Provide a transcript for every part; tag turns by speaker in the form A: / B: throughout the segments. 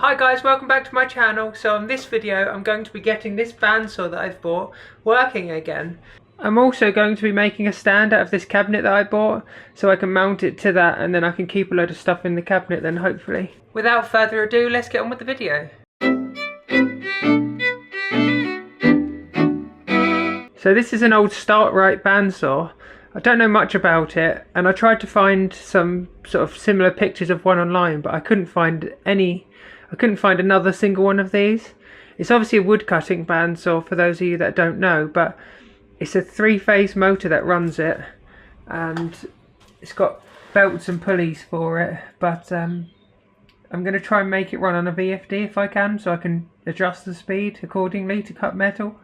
A: Hi guys, welcome back to my channel. So on this video I'm going to be getting this bandsaw that I've bought working again. I'm also going to be making a stand out of this cabinet that I bought so I can mount it to that and then I can keep a load of stuff in the cabinet then hopefully. Without further ado, let's get on with the video. So this is an old Startrite bandsaw. I don't know much about it and I tried to find some sort of similar pictures of one online, but I couldn't find another single one of these. It's obviously a wood cutting bandsaw for those of you that don't know, but it's a 3-phase motor that runs it and it's got belts and pulleys for it, but I'm going to try and make it run on a VFD if I can, so I can adjust the speed accordingly to cut metal.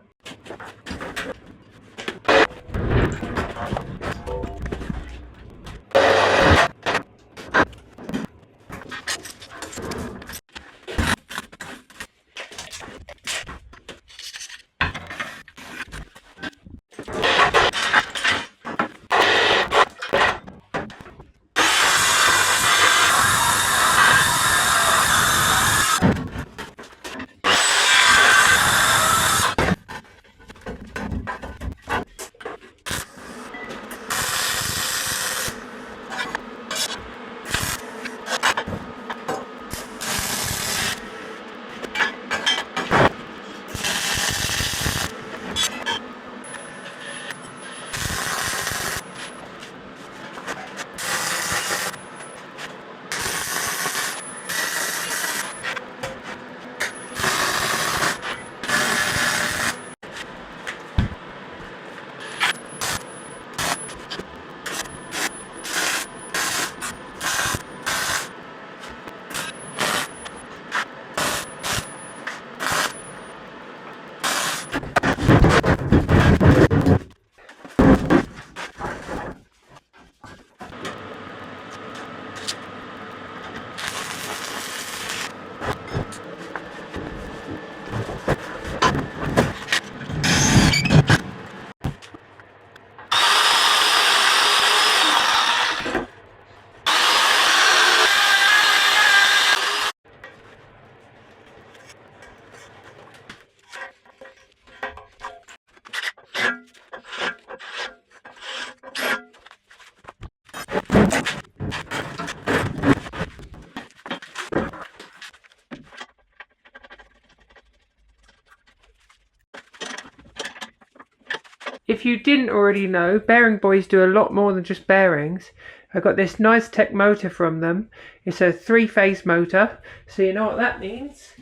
A: If you didn't already know, bearing boys do a lot more than just bearings. I got this nice tech motor from them. It's a 3-phase motor, so you know what that means.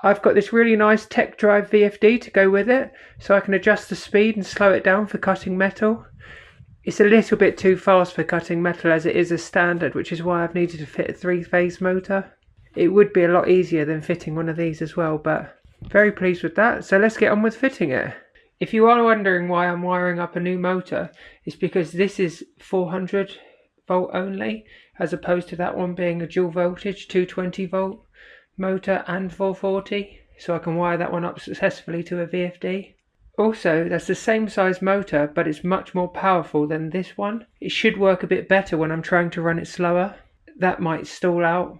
A: I've got this really nice tech drive VFD to go with it, so I can adjust the speed and slow it down for cutting metal. It's a little bit too fast for cutting metal as it is a standard, which is why I've needed to fit a 3-phase motor. It would be a lot easier than fitting one of these as well, but very pleased with that, so let's get on with fitting it. If you are wondering why I'm wiring up a new motor, it's because this is 400 volt only, as opposed to that one being a dual voltage 220 volt motor and 440, so I can wire that one up successfully to a VFD. Also, that's the same size motor, but it's much more powerful than this one. It should work a bit better when I'm trying to run it slower. That might stall out.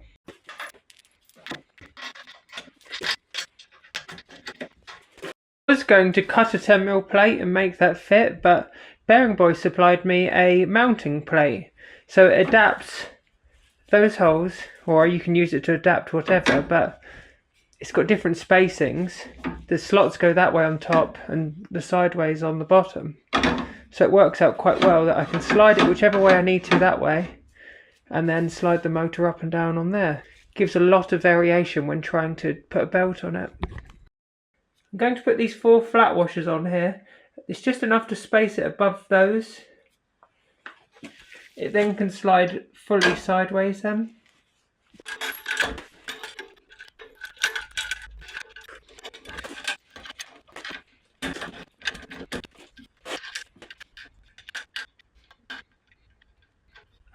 A: I was going to cut a 10mm plate and make that fit, but Bearing Boy supplied me a mounting plate, so it adapts those holes, or you can use it to adapt whatever, but it's got different spacings. The slots go that way on top and the sideways on the bottom, so it works out quite well that I can slide it whichever way I need to that way and then slide the motor up and down on there. Gives a lot of variation when trying to put a belt on it. I'm going to put these 4 flat washers on here. It's just enough to space it above those. It then can slide fully sideways then.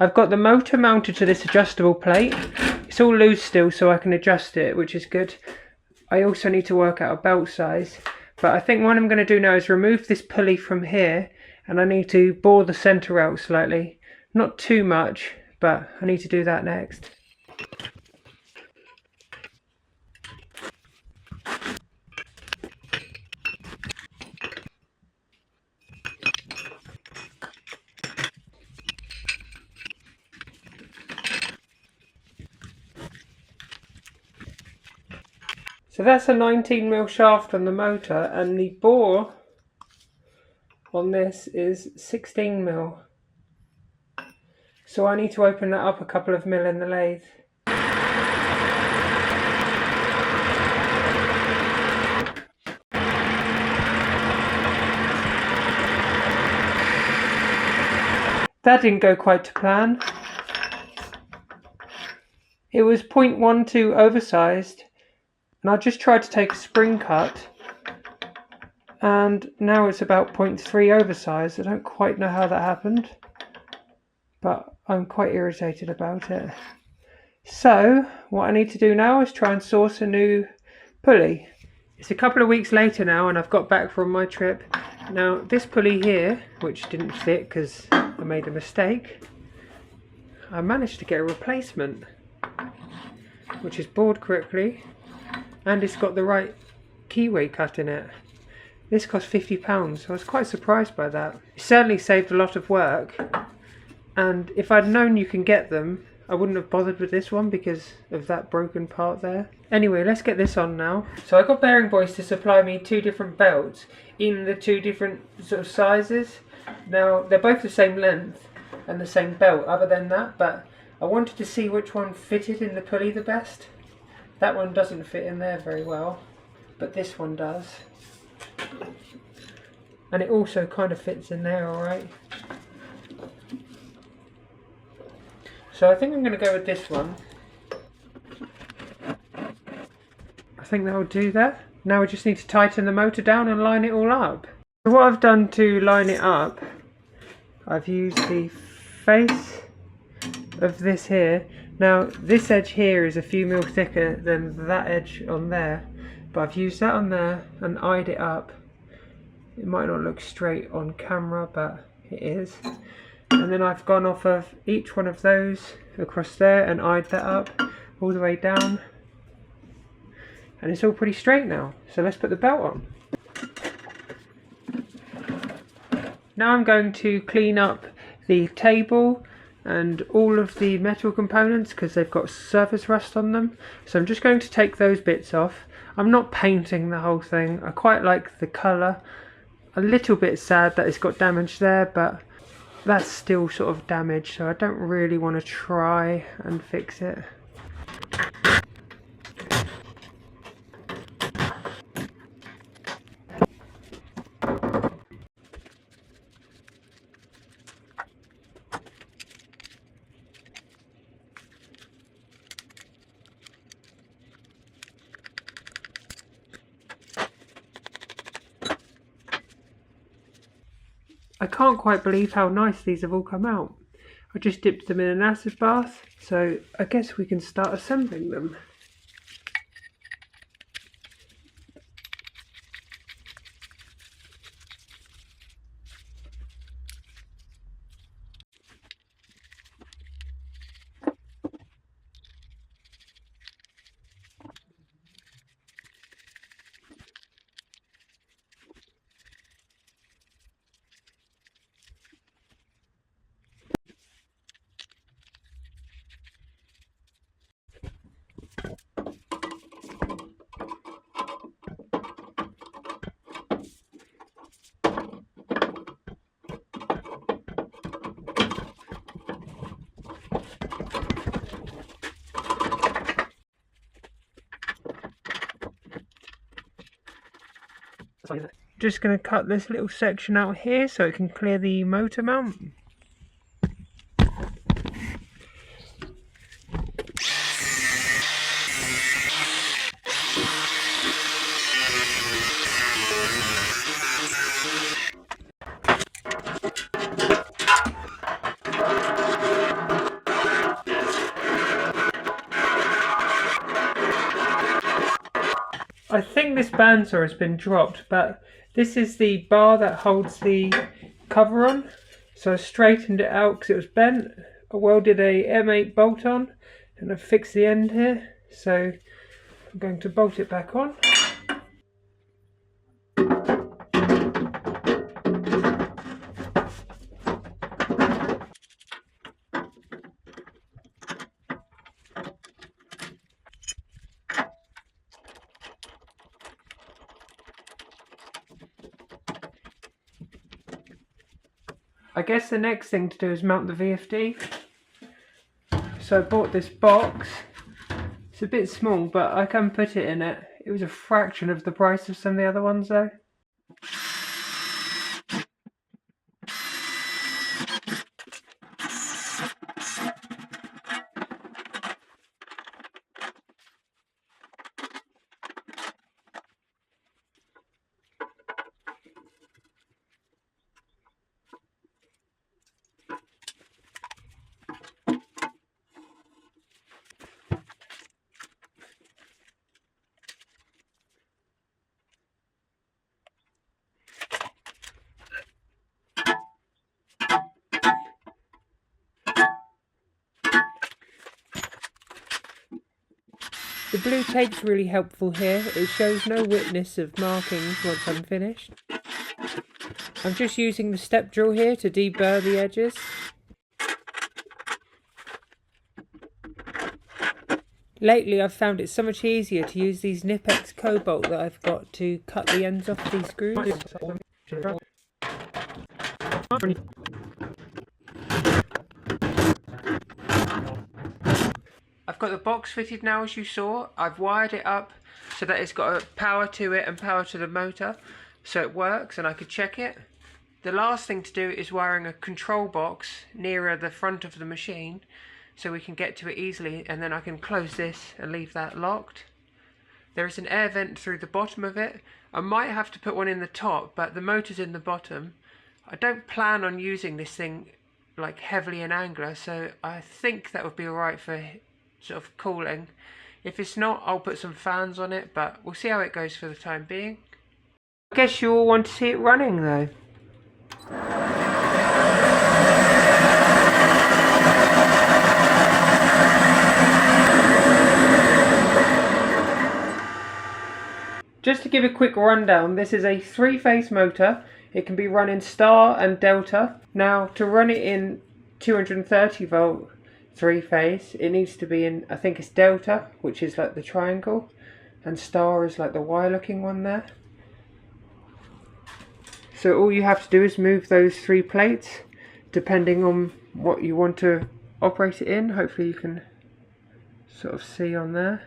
A: I've got the motor mounted to this adjustable plate. It's all loose still, so I can adjust it, which is good. I also need to work out a belt size, but I think what I'm going to do now is remove this pulley from here, and I need to bore the centre out slightly. Not too much, but I need to do that next. So that's a 19mm shaft on the motor, and the bore on this is 16mm. So I need to open that up a couple of mil in the lathe. That didn't go quite to plan. It was 0.12 oversized, and I just tried to take a spring cut, and now it's about 0.3 oversized. I don't quite know how that happened, but I'm quite irritated about it. So what I need to do now is try and source a new pulley. It's a couple of weeks later now, and I've got back from my trip. Now this pulley here, which didn't fit because I made a mistake, I managed to get a replacement, which is bored correctly, and it's got the right keyway cut in it. This cost £50, so I was quite surprised by that. It certainly saved a lot of work, and if I'd known you can get them, I wouldn't have bothered with this one because of that broken part there. Anyway, let's get this on now. So I got Bearing Boys to supply me 2 different belts in the 2 different sort of sizes. Now they're both the same length and the same belt other than that, but I wanted to see which one fitted in the pulley the best. That one doesn't fit in there very well, but this one does. And it also kind of fits in there alright. So I think I'm going to go with this one. I think that'll do that. Now we just need to tighten the motor down and line it all up. So what I've done to line it up, I've used the face of this here. Now this edge here is a few mil thicker than that edge on there, but I've used that on there and eyed it up. It might not look straight on camera, but it is. And then I've gone off of each one of those across there and eyed that up all the way down, and it's all pretty straight now. So let's put the belt on. Now I'm going to clean up the table and all of the metal components because they've got surface rust on them. So I'm just going to take those bits off. I'm not painting the whole thing. I quite like the colour. A little bit sad that it's got damage there, but that's still sort of damaged, so I don't really want to try and fix it. I can't quite believe how nice these have all come out. I just dipped them in an acid bath, so I guess we can start assembling them. Just going to cut this little section out here so it can clear the motor mount. I think this bandsaw has been dropped, but this is the bar that holds the cover on. So I straightened it out because it was bent. I welded a M8 bolt on and I fixed the end here. So I'm going to bolt it back on. I guess the next thing to do is mount the VFD. So I bought this box. It's a bit small, but I can put it in it. It was a fraction of the price of some of the other ones though. The blue tape's really helpful here. It shows no witness of markings once I'm finished. I'm just using the step drill here to deburr the edges. Lately I've found it so much easier to use these knipex cobalt that I've got to cut the ends off these screws. I've got the box fitted now, as you saw. I've wired it up so that it's got a power to it and power to the motor, so it works and I could check it. The last thing to do is wiring a control box nearer the front of the machine so we can get to it easily, and then I can close this and leave that locked. There is an air vent through the bottom of it. I might have to put one in the top, but the motor's in the bottom. I don't plan on using this thing like heavily in angler, so I think that would be alright for sort of cooling. If it's not, I'll put some fans on it, but we'll see how it goes for the time being. I guess you all want to see it running though. Just to give a quick rundown, this is a 3-phase motor. It can be run in star and delta. Now, to run it in 230 volt 3-phase, it needs to be in, I think it's delta, which is like the triangle, and star is like the Y looking one there. So all you have to do is move those 3 plates depending on what you want to operate it in. Hopefully you can sort of see on there.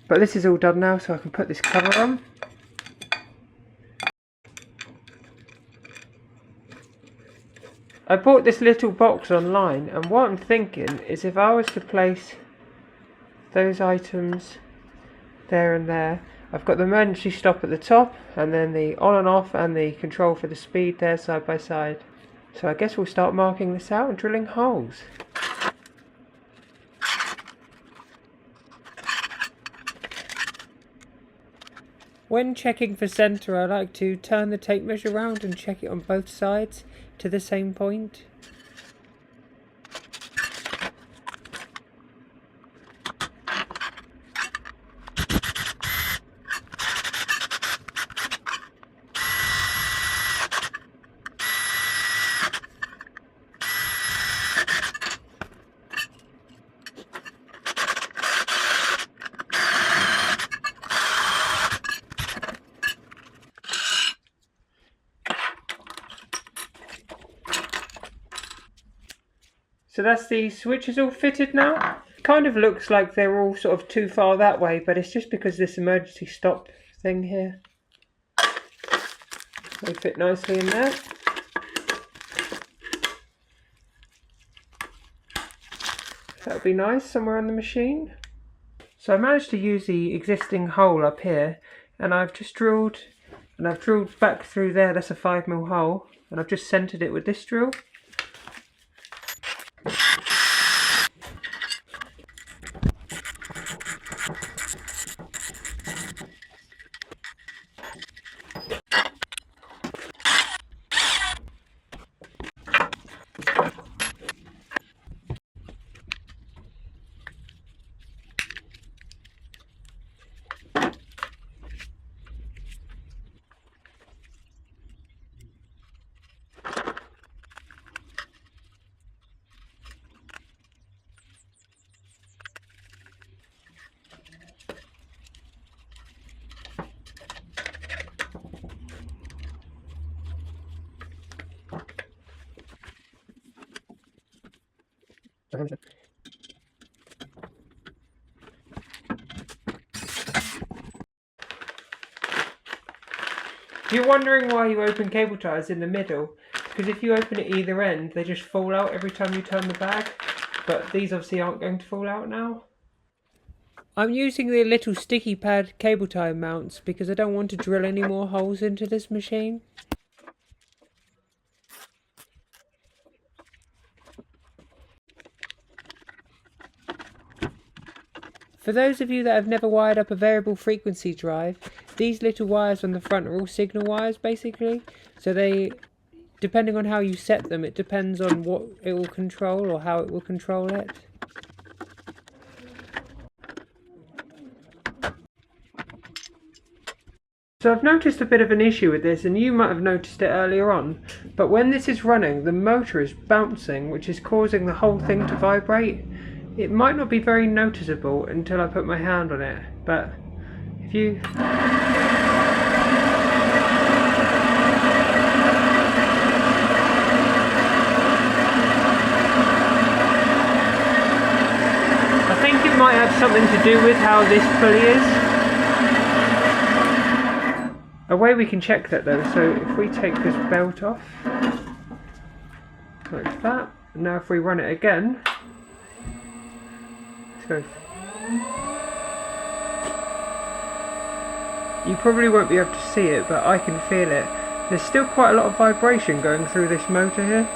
A: But this is all done now, so I can put this cover on. I bought this little box online, and what I'm thinking is if I was to place those items there and there, I've got the emergency stop at the top, and then the on and off and the control for the speed there side by side. So I guess we'll start marking this out and drilling holes. When checking for centre, I like to turn the tape measure around and check it on both sides to the same point. So that's the switches all fitted now. Kind of looks like they're all sort of too far that way, but it's just because this emergency stop thing here. They fit nicely in there. That would be nice somewhere on the machine. So I managed to use the existing hole up here, and I've just drilled, and I've drilled back through there. That's a 5mm hole, and I've just centered it with this drill. If you're wondering why you open cable ties in the middle, because if you open it either end, they just fall out every time you turn the bag. But these obviously aren't going to fall out now. I'm using the little sticky pad cable tie mounts because I don't want to drill any more holes into this machine. For those of you that have never wired up a variable frequency drive, these little wires on the front are all signal wires basically. So they, depending on how you set them, it depends on what it will control or how it will control it. So I've noticed a bit of an issue with this, and you might have noticed it earlier on, but when this is running, the motor is bouncing, which is causing the whole thing to vibrate. It might not be very noticeable until I put my hand on it, but if you... I think it might have something to do with how this pulley is. A way we can check that though, so if we take this belt off, like that, and now if we run it again, let's go. You probably won't be able to see it, but I can feel it. There's still quite a lot of vibration going through this motor here.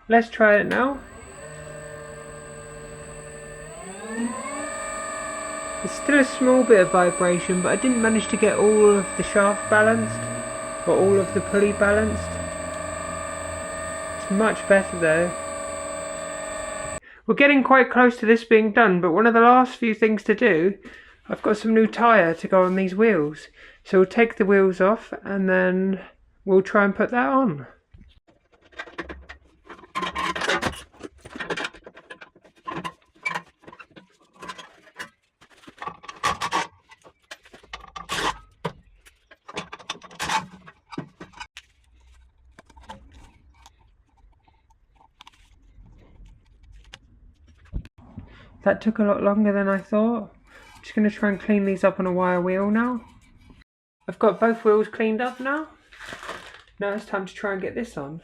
A: Let's try it now. There's still a small bit of vibration, but I didn't manage to get all of the shaft balanced, or all of the pulley balanced. It's much better though. We're getting quite close to this being done, but one of the last few things to do, I've got some new tyre to go on these wheels. So we'll take the wheels off and then we'll try and put that on. That took a lot longer than I thought. I'm just going to try and clean these up on a wire wheel now. I've got both wheels cleaned up now. Now it's time to try and get this on.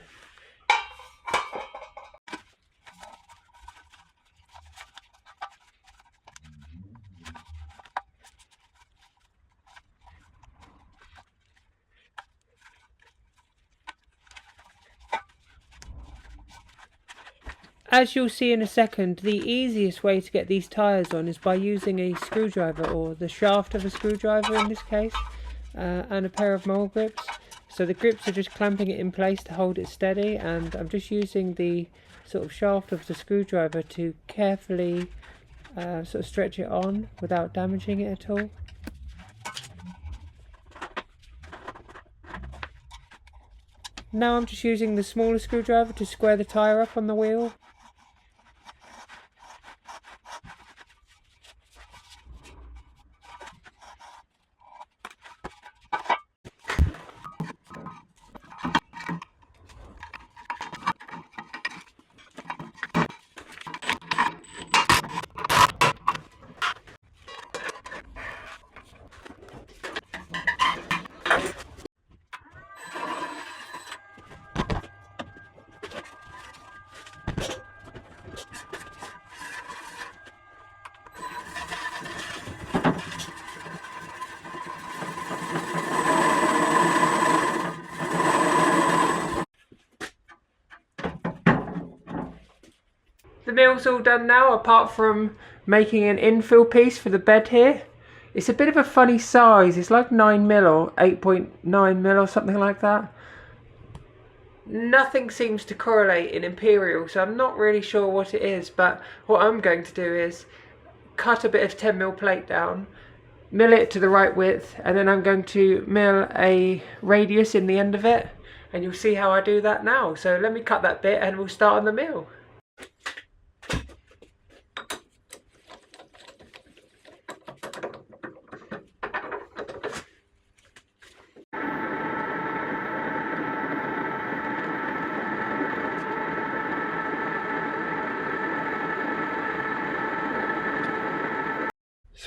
A: As you'll see in a second, the easiest way to get these tyres on is by using a screwdriver, or the shaft of a screwdriver in this case, and a pair of mole grips. So the grips are just clamping it in place to hold it steady, and I'm just using the sort of shaft of the screwdriver to carefully sort of stretch it on without damaging it at all. Now I'm just using the smaller screwdriver to square the tyre up on the wheel. The mill's all done now, apart from making an infill piece for the bed here. It's a bit of a funny size. It's like 9mm or 8.9mm or something like that. Nothing seems to correlate in imperial, so I'm not really sure what it is, but what I'm going to do is cut a bit of 10mm plate down, mill it to the right width, and then I'm going to mill a radius in the end of it, and you'll see how I do that now. So let me cut that bit and we'll start on the mill.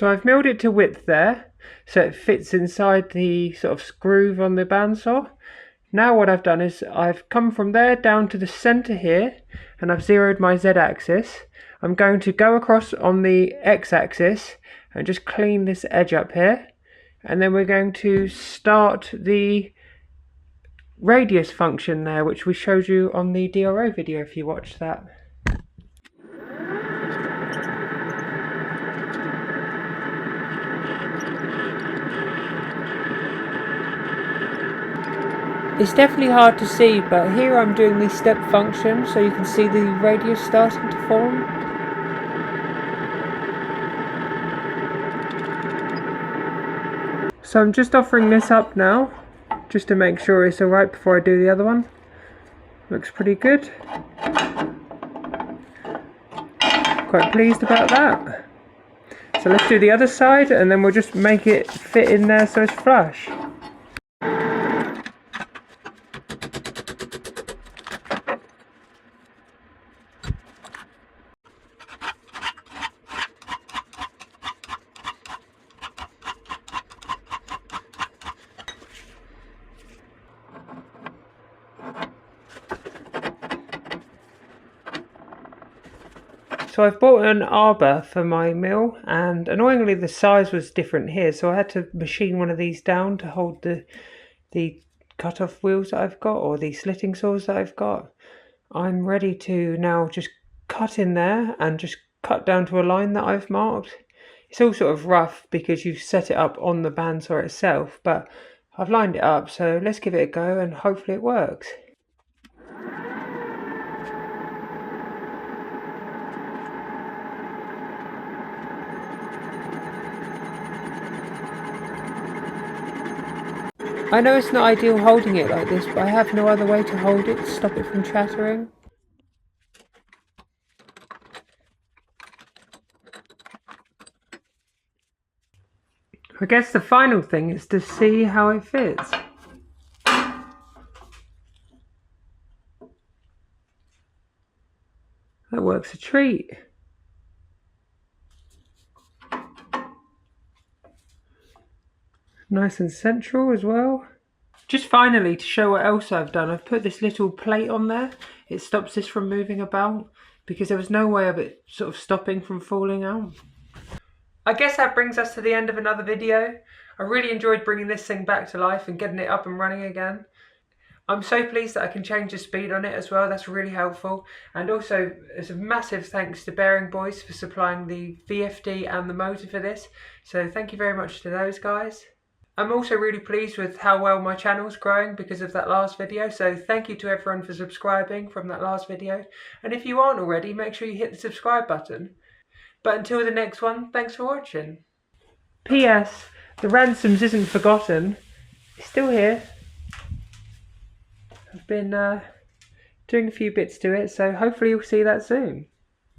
A: So I've milled it to width there, so it fits inside the sort of groove on the bandsaw. Now what I've done is I've come from there down to the center here, and I've zeroed my Z-axis. I'm going to go across on the X-axis and just clean this edge up here, and then we're going to start the radius function there, which we showed you on the DRO video if you watched that. It's definitely hard to see, but here I'm doing the step function so you can see the radius starting to form. So I'm just offering this up now, just to make sure it's alright before I do the other one. Looks pretty good. Quite pleased about that. So let's do the other side and then we'll just make it fit in there so it's flush. So I've bought an arbor for my mill, and annoyingly the size was different here, so I had to machine one of these down to hold the cut-off wheels that I've got, or the slitting saws that I've got. I'm ready to now just cut in there and just cut down to a line that I've marked. It's all sort of rough because you've set it up on the bandsaw itself, but I've lined it up, so let's give it a go and hopefully it works. I know it's not ideal holding it like this, but I have no other way to hold it to stop it from chattering. I guess the final thing is to see how it fits. That works a treat. Nice and central as well. Just finally, to show what else I've done, I've put this little plate on there. It stops this from moving about because there was no way of it sort of stopping from falling out. I guess that brings us to the end of another video. I really enjoyed bringing this thing back to life and getting it up and running again. I'm so pleased that I can change the speed on it as well. That's really helpful. And also, it's a massive thanks to Bearing Boys for supplying the VFD and the motor for this. So thank you very much to those guys. I'm also really pleased with how well my channel's growing because of that last video, so thank you to everyone for subscribing from that last video. And if you aren't already, make sure you hit the subscribe button. But until the next one, thanks for watching. P.S. The ransoms isn't forgotten. It's still here. I've been doing a few bits to it, so hopefully you'll see that soon.